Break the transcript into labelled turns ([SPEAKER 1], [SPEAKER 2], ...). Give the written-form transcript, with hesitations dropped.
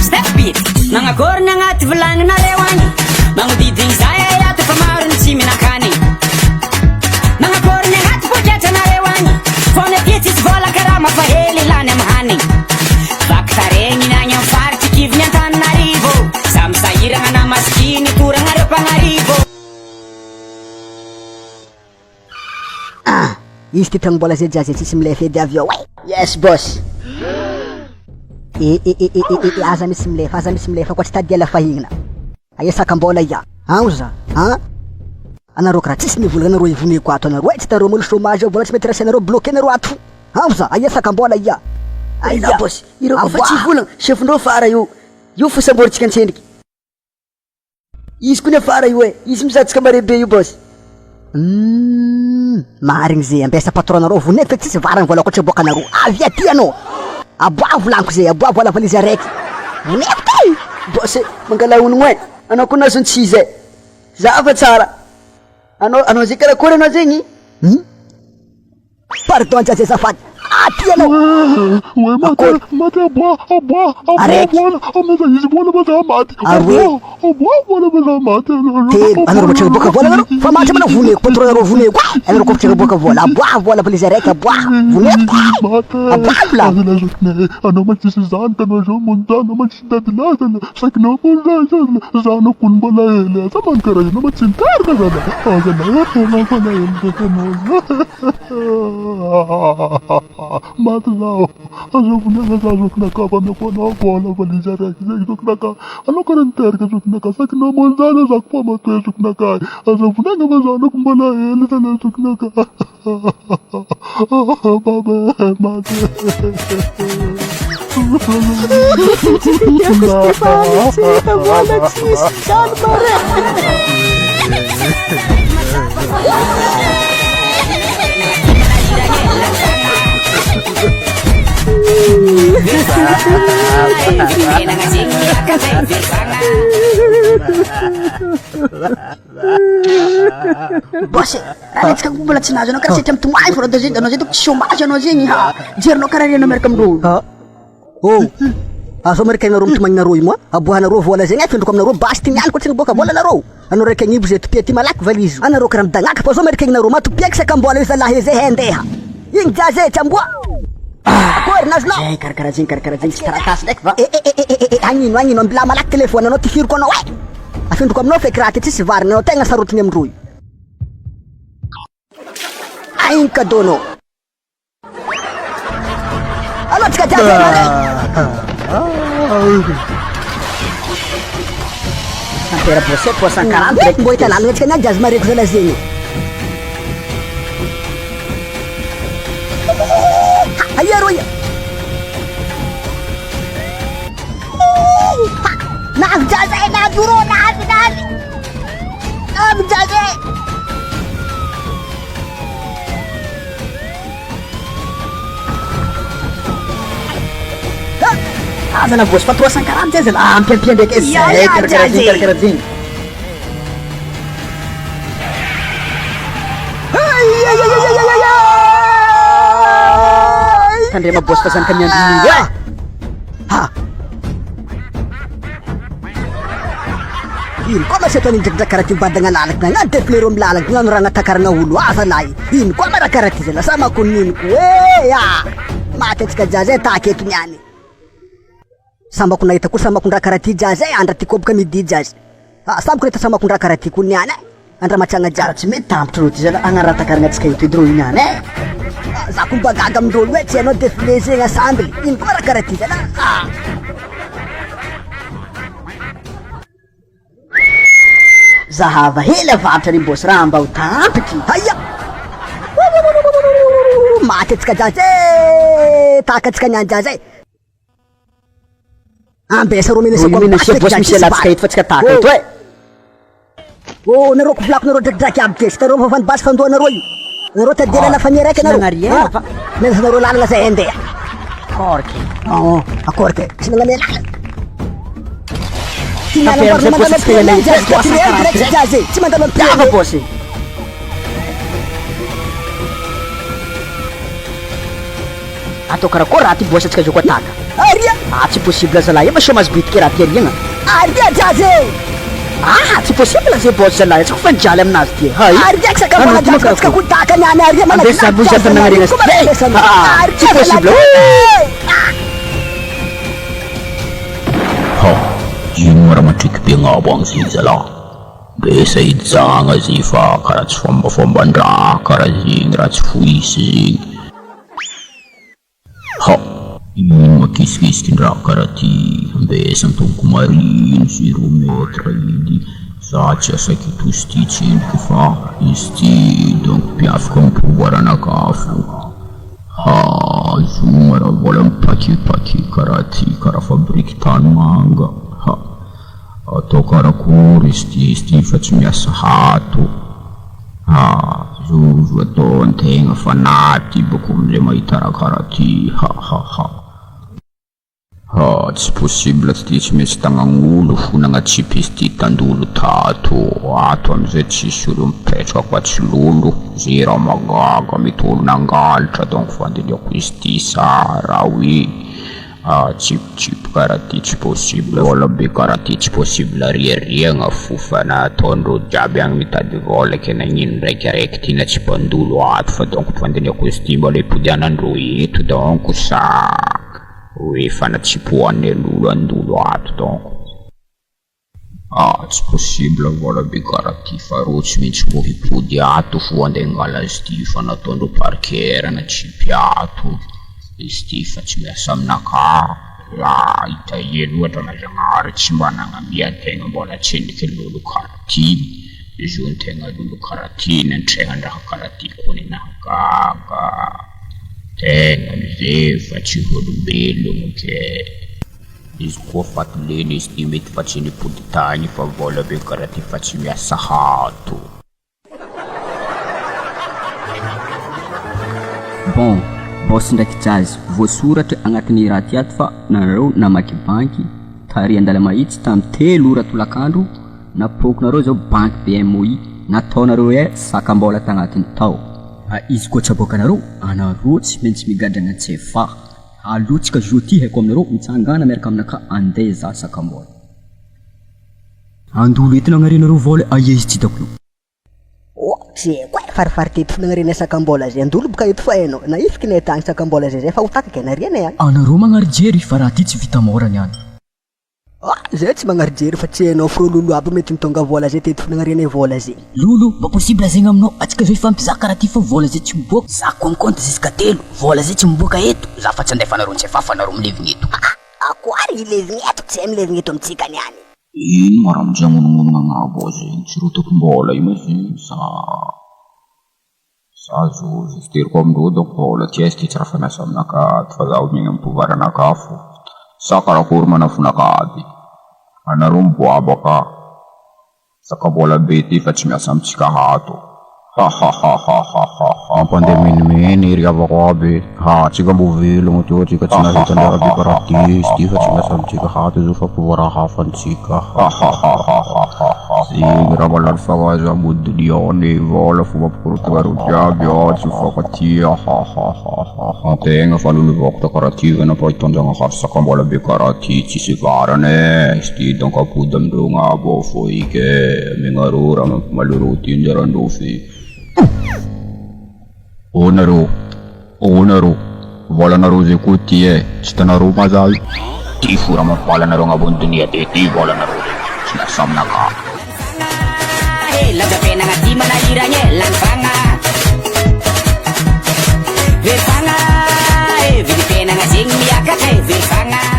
[SPEAKER 1] Step beat Nangagory agnaty volaninareo agny Magnodidigny zay ato fa maro ny tsy mihinan-kany Nangagory agnaty pôketranareo agny Fôny aty tsisy vola karaha mampahely ilany amy hany Vakitaregny ny agny amy faritry kivy ny Antananarivo Samy sahiragna na masikiny toragnareo mpagnarivo
[SPEAKER 2] Izy ty tragnombola zay jazy tsisy milefa edy avy ao.
[SPEAKER 3] Yes boss.
[SPEAKER 2] Aza misy milefa koa tsy tadiela fahignana. Aia sakambola ia. Auza, anareo karaha tsisy mivola anareo ivoneko ato anareo. Tsy tareo molo chômage vola tsy mety rasa anareo bloqué anareo ato. Auza, aia sakambola ia.
[SPEAKER 3] Aia boss. Ireo koa fa tsy vola, chefndreo fara io. Io fosamboritsika antsendriky. Izy koa ne fara io izy mizatsika mare be io boss.
[SPEAKER 2] Marigny zay ambesa patronareo vonefa tsisy varany vola koa tsy aboaka anareo. Avy aty anao. Aboa volaniko zay, aboa vola valizy araiky. Vonefa ty.
[SPEAKER 3] Boss, mangala honogno anao koa nazony tsy zay. Zava tsara. Anao zay karakory anao zegny?
[SPEAKER 2] Pardon jaze zafady. Aty anao.
[SPEAKER 4] Ouais, mate aboa ameza izy vola baza mate. Aboa vola baza mate.
[SPEAKER 2] Anareo matraka boaka vola anareo. Fa matra manao voneko, patronareo voneko. Anareo koa matraka boaka vola. Aboa vola valizy araiky, aboa. Voneko. Aboa vola.
[SPEAKER 4] Azonazotne, anao matsisy zany kanao zao monja, anao matsisy dadilazana. Sakinao monja, zana kun mbola hely. Sa mankara anao matsintarika zana. Azana fana hely kanao. Mate zao, azoknaka pamekonao vola valizy araiky zegny zoknaka. Anao karanterika zoknaka, sakinao monjana zako pa matoe zoknaka. Azovonagna fa zanako mbola hely zana zoknaka. Baba, mate.
[SPEAKER 3] Boss, aletsika mbola tsy nazo anao karaha setry amy tomoay fô anao zay doko tsy chômage anao zegny ha. Jerinao karaha rena miaraka amindreo.
[SPEAKER 2] Azo marika anareo mitomagnareo io moa. Aboanareo vola zegny fendroko aminareo basy ty mialy koa tsy boaka vola anareo. Anao raiky agnibo zay topia ty malaky valizo. Anareo karaha midagnaka fa azo marika anareo matopiaky sakambola io zalahy zay handeha. Igny jaze tsamboa. Akory nazonao?
[SPEAKER 3] Karakara zegny tsy taratasy ndraiky va?
[SPEAKER 2] Agnino ambila malaky telefôny anao tifiriko anao afendroko aminao feky raha ty tsisy variny anao tegna sarotiny amindreo. Aigny kadonao. Allo tsika jiaby mare.
[SPEAKER 3] Ampera bossé 340
[SPEAKER 2] mbo hitanalagna tsika niany jazy mareko zala zegny. Aia rô ia. Navy jaze, navy rô, navy. Navy jaze.
[SPEAKER 3] Azana boss fa 340 zay zala ampiampia ndraiky zay karakara zegny. Tandrema boss fa zany kamiandro
[SPEAKER 2] ino koa masy atao nindrakidraky karaha ty mbadagna lalaky nagnano teplero amy lalaky nagnano raha natakarana olo afa lahy. Ino koa mara karaha ty zala sa makoniniko maty atsika jaze taketo niany. Sambako nahita koa sambakon-draha karaha ty jaze andra ty kôboka midi jazy. Sambako nahita sambakon-draha karaha ty koa niany andra matsagna jazy.
[SPEAKER 3] Tsy mety tampotro rô ty zala agnaratakaragna atsika ito idrô niany
[SPEAKER 2] zako mbagaga amindrolo hoe tsy anao defile zegny asambly. Ino koa mara karaha ty zala.
[SPEAKER 3] Zahava hely avatra ry boss raha mba ho tampitry.
[SPEAKER 2] Aia maty atsika jaze taka atsika niany jaze. Ambesa rô menesa
[SPEAKER 3] koa menasa boss misy alatsika ito fa tsika taka ito
[SPEAKER 2] nareo ko volako nareo drakidraky aby kesy tareo fa fanibasy fandoa nareo io. Nareo tadela lafany araiky nareo. Menasa nareo lalana zay handeha. Akorky tsy nagname lalana. Ty miala mandalo ampiany jazy tsy mandalo ampiany
[SPEAKER 3] boss. atao karakory raha ty boss atsika zao koa taka
[SPEAKER 2] Aria,
[SPEAKER 3] tsy possible zalahy ma chômage bitika raha ty ariagna
[SPEAKER 2] aria jaze.
[SPEAKER 3] tsy possible zay boss zalahy atsika fa nijaly aminazy ty
[SPEAKER 2] Aria sakambola jaze atsika kutaka niany aria mana.
[SPEAKER 3] Ambe sabu sa tanagna tsy possible
[SPEAKER 5] ino raha matriky be gnabo agny zay zalahy besa hijagna zay fa karaha tsy fombafomban-draha karaha zegny raha tsy foisy zegny ino makisikisikin-draha karaha ty ambesa mitomoko marino 0 metre iny za tsy asaky tosy ty tsendriky fa izy ty donc mpiafaka mipovoaranakafo zoma raha vola mipakipaki karaha ty karaha fabriky tany manga atao karakory izy ty fa tsy miasa hato zozo atao antegna fanaty bako amizay mahita raha karaha ty tsy possible ty tsy maintsy tagnan'olo fonagnatsipy izy ty tandolo tato ato amizay tsisy olo mipetraka fa tsy lolo zay raha magaga mety olo nangalitra donc fandiniako izy ty sa raha hoe tsipitsipy karaha ty tsy possible vola be karaha ty tsy possible riariagna fofana ataondreo jiaby agny mitady vola ke nagnino ndraiky araiky ty na tsy mpandolo ato fa donc fandiniako izy ty mbola ipodianandreo eto donc sa hoe fanatsipoan'ny lolo andolo ato donc tsy possible vola be karaha ty fa reo tsy maintsy mbo hipody ato fo andeha ngala izy ty fa nataondreo parker na tsipy ato izy ty fa tsy miasa aminaka hita eny ohatra na zagnahary tsy mba nagnamia-tegna mbola tsendriky lolo karaha ty izy io n-tegna lolo karaha ty nantrehan-draha karaha ty kony nahagaga tegna amizay fa tsy olombelogno ke izy koa fatileny izy ty mety fa tsy nipody tagny fa vola be karaha ty fa tsy miasa hato
[SPEAKER 6] bon boss ndraiky jazz voasoratra agnatin'ny raha ty ato fa nareo namaky banky tary andala mahitsy tamy 3 ora tolakandro napokonareo zao banky BMOI nataonareo sakambola tagnatin'ny tao izy koa tsy aboakanareo anareo tsy maintsy migadrana tsefa alotsika jeudi haiko aminareo mitsangana miaraka aminaka andeha za sakambola andolo eto nagnarianareo vola aia izy tsy dako
[SPEAKER 2] Zay koa farifary teto nagnariana sakambola zay andolo boka eto fa hainao na ifiky nay tagny sakambola zay fa hotaka nariana any
[SPEAKER 6] anareo magnarijery fa raha ty tsy vita mora niany
[SPEAKER 2] zay tsy magnarijery fa tsy hainao fro lolo aby mety mitonga vola zay teto nagnariana vola zay
[SPEAKER 6] lolo mba possible zegny aminao atsika zao ifampizaka karaha ty fa vola zay tsy miboaka za compte jusqu'à 3 vola zay tsy miboaka eto za fa tsy andeha fanareo ntsefa fanareo milevigny eto
[SPEAKER 2] akoary ilevigny eto tsy hay milevigny eto amitsika niany
[SPEAKER 5] ino mara amizay mononmonogna agnabo zegny tsy rotoko mbola io ma zegny sa zo ziteriko amindreo donc vola ty aizy ty tsy raha fa miasa aminaka fa zaho migna mipovaranakafo sa karakory manafonaka aby anareo miboabaka sakambola be ty fa tsy miasa amitsika hato
[SPEAKER 7] Ampandeha menimeny riavako aby tsika mbo velogno ty tsika tsy nahita be karaha ty izy ty fa tsy miasa amitsika hato zao fa pouvoir hafantsika zegny raha malady fagnaza modilione vola fomba mpikorotagnareo jiaby tsy mifankaty antegna fa lolovaoko ta karaha ty vana pa hitondragna hafa sakambola be karaha ty tsisy varane izy ty donc apody amindreo gnabo fo ike amenareo raha mampimaloreo ty njarandreo fe onareo volanareo zay koa ty tsy tanareo mazahy
[SPEAKER 5] ty fora mampivalanareo agnabony dunia ty volanareo zay tsy miasa aminaka
[SPEAKER 1] Lagapena ngati manahiranye langfanga Vefanga Vilipena ngazing miakate Vefanga